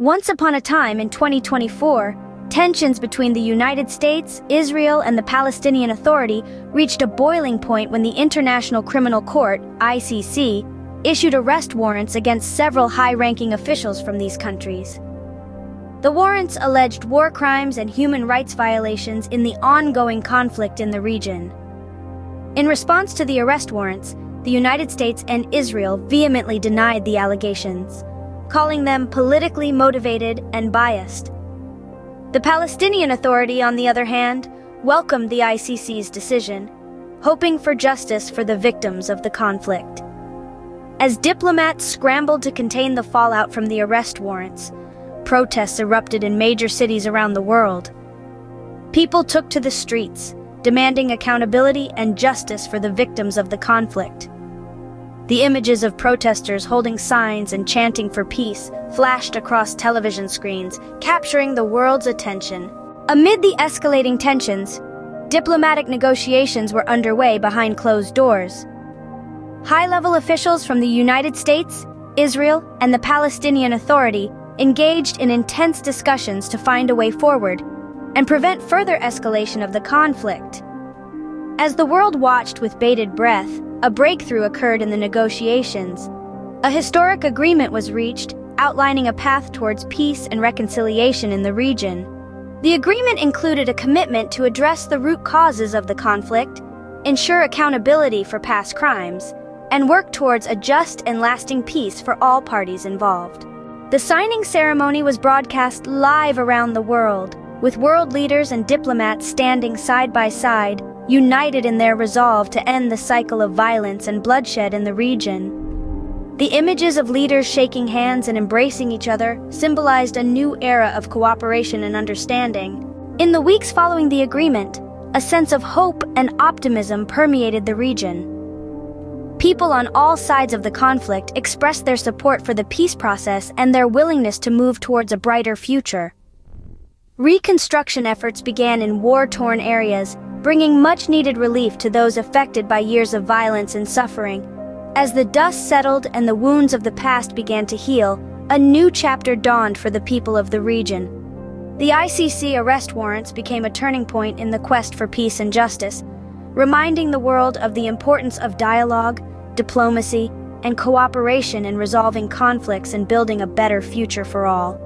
Once upon a time in 2024, tensions between the United States, Israel, and the Palestinian Authority reached a boiling point when the International Criminal Court, ICC, issued arrest warrants against several high-ranking officials from these countries. The warrants alleged war crimes and human rights violations in the ongoing conflict in the region. In response to the arrest warrants, the United States and Israel vehemently denied the allegations, calling them politically motivated and biased. The Palestinian Authority, on the other hand, welcomed the ICC's decision, hoping for justice for the victims of the conflict. As diplomats scrambled to contain the fallout from the arrest warrants, protests erupted in major cities around the world. People took to the streets, demanding accountability and justice for the victims of the conflict. The images of protesters holding signs and chanting for peace flashed across television screens, capturing the world's attention. Amid the escalating tensions, diplomatic negotiations were underway behind closed doors. High-level officials from the United States, Israel, and the Palestinian Authority engaged in intense discussions to find a way forward and prevent further escalation of the conflict. As the world watched with bated breath, a breakthrough occurred in the negotiations. A historic agreement was reached, outlining a path towards peace and reconciliation in the region. The agreement included a commitment to address the root causes of the conflict, ensure accountability for past crimes, and work towards a just and lasting peace for all parties involved. The signing ceremony was broadcast live around the world, with world leaders and diplomats standing side by side, united in their resolve to end the cycle of violence and bloodshed in the region. The images of leaders shaking hands and embracing each other symbolized a new era of cooperation and understanding. In the weeks following the agreement, a sense of hope and optimism permeated the region. People on all sides of the conflict expressed their support for the peace process and their willingness to move towards a brighter future. Reconstruction efforts began in war-torn areas, bringing much-needed relief to those affected by years of violence and suffering. As the dust settled and the wounds of the past began to heal, a new chapter dawned for the people of the region. The ICC arrest warrants became a turning point in the quest for peace and justice, reminding the world of the importance of dialogue, diplomacy, and cooperation in resolving conflicts and building a better future for all.